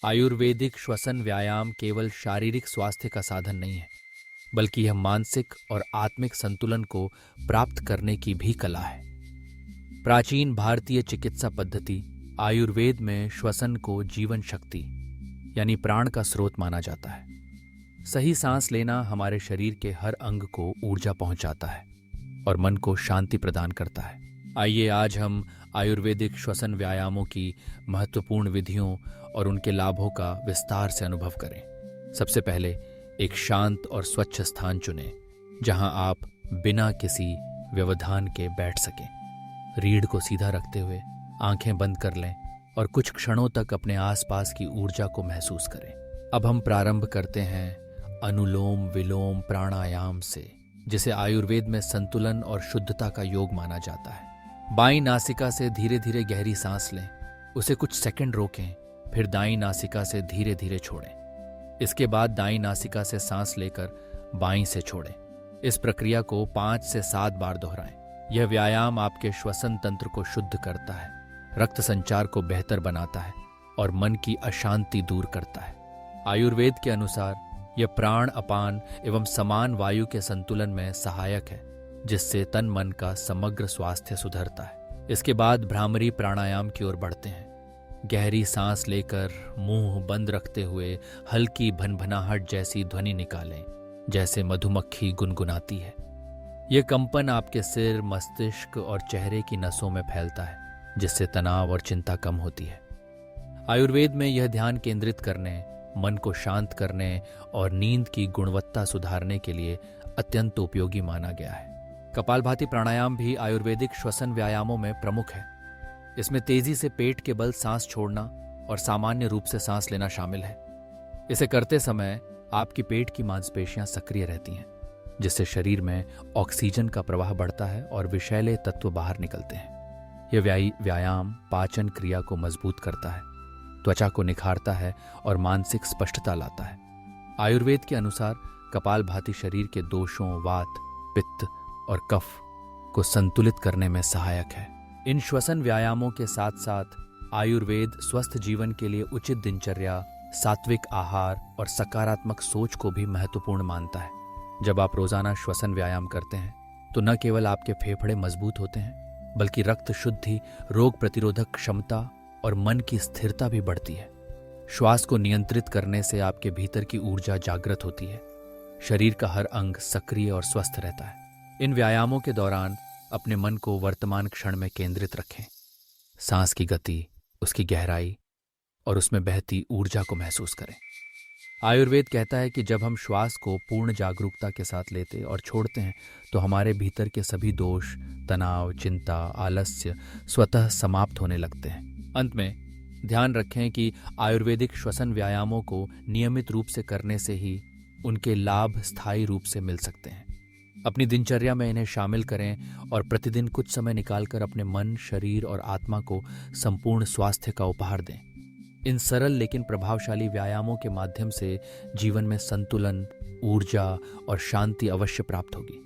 आयुर्वेदिक श्वसन व्यायाम केवल शारीरिक स्वास्थ्य का साधन नहीं है, बल्कि यह मानसिक और आत्मिक संतुलन को प्राप्त करने की भी कला है। प्राचीन भारतीय चिकित्सा पद्धति आयुर्वेद में श्वसन को जीवन शक्ति यानी प्राण का स्रोत माना जाता है। सही सांस लेना हमारे शरीर के हर अंग को ऊर्जा पहुंचाता है और मन को शांति प्रदान करता है। आइए आज हम आयुर्वेदिक श्वसन व्यायामों की महत्वपूर्ण विधियों और उनके लाभों का विस्तार से अनुभव करें। सबसे पहले एक शांत और स्वच्छ स्थान चुनें, जहां आप बिना किसी व्यवधान के बैठ सकें। रीढ़ को सीधा रखते हुए आंखें बंद कर लें और कुछ क्षणों तक अपने आसपास की ऊर्जा को महसूस करें। अब हम प्रारंभ करते हैं अनुलोम विलोम प्राणायाम से, जिसे आयुर्वेद में संतुलन और शुद्धता का योग माना जाता है। बाईं नासिका से धीरे धीरे गहरी सांस लें, उसे कुछ सेकंड रोकें, फिर दाईं नासिका से धीरे धीरे छोड़ें। इसके बाद दाईं नासिका से सांस लेकर बाईं से छोड़ें। इस प्रक्रिया को 5 से 7 बार दोहराएं। यह व्यायाम आपके श्वसन तंत्र को शुद्ध करता है, रक्त संचार को बेहतर बनाता है और मन की अशांति दूर करता है। आयुर्वेद के अनुसार यह प्राण अपान एवं समान वायु के संतुलन में सहायक है, जिससे तन मन का समग्र स्वास्थ्य सुधरता है। इसके बाद भ्रामरी प्राणायाम की ओर बढ़ते हैं। गहरी सांस लेकर मुंह बंद रखते हुए हल्की भनभनाहट जैसी ध्वनि निकालें, जैसे मधुमक्खी गुनगुनाती है। यह कंपन आपके सिर, मस्तिष्क और चेहरे की नसों में फैलता है, जिससे तनाव और चिंता कम होती है। आयुर्वेद में यह ध्यान केंद्रित करने, मन को शांत करने और नींद की गुणवत्ता सुधारने के लिए अत्यंत उपयोगी माना गया है। कपालभाति प्राणायाम भी आयुर्वेदिक श्वसन व्यायामों में प्रमुख है। इसमें तेजी से पेट के बल सांस छोड़ना और सामान्य रूप से सांस लेना शामिल है। इसे करते समय आपकी पेट की मांसपेशियां सक्रिय रहती हैं, जिससे शरीर में ऑक्सीजन का प्रवाह बढ़ता है और विषैले तत्व बाहर निकलते हैं। यह व्यायाम पाचन क्रिया को मजबूत करता है, त्वचा को निखारता है और मानसिक स्पष्टता लाता है। आयुर्वेद के अनुसार कपालभाति शरीर के दोषों, वात, पित्त और कफ को संतुलित करने में सहायक है। इन श्वसन व्यायामों के साथ साथ आयुर्वेद स्वस्थ जीवन के लिए उचित दिनचर्या, सात्विक आहार और सकारात्मक सोच को भी महत्वपूर्ण मानता है। जब आप रोजाना श्वसन व्यायाम करते हैं तो न केवल आपके फेफड़े मजबूत होते हैं, बल्कि रक्त शुद्धि, रोग प्रतिरोधक क्षमता और मन की स्थिरता भी बढ़ती है। श्वास को नियंत्रित करने से आपके भीतर की ऊर्जा जागृत होती है। शरीर का हर अंग सक्रिय और स्वस्थ रहता है। इन व्यायामों के दौरान अपने मन को वर्तमान क्षण में केंद्रित रखें। सांस की गति, उसकी गहराई और उसमें बहती ऊर्जा को महसूस करें। आयुर्वेद कहता है कि जब हम श्वास को पूर्ण जागरूकता के साथ लेते और छोड़ते हैं तो हमारे भीतर के सभी दोष, तनाव, चिंता, आलस्य स्वतः समाप्त होने लगते हैं। अंत में ध्यान रखें कि आयुर्वेदिक श्वसन व्यायामों को नियमित रूप से करने से ही उनके लाभ स्थायी रूप से मिल सकते हैं। अपनी दिनचर्या में इन्हें शामिल करें और प्रतिदिन कुछ समय निकालकर अपने मन, शरीर और आत्मा को संपूर्ण स्वास्थ्य का उपहार दें। इन सरल लेकिन प्रभावशाली व्यायामों के माध्यम से जीवन में संतुलन, ऊर्जा और शांति अवश्य प्राप्त होगी।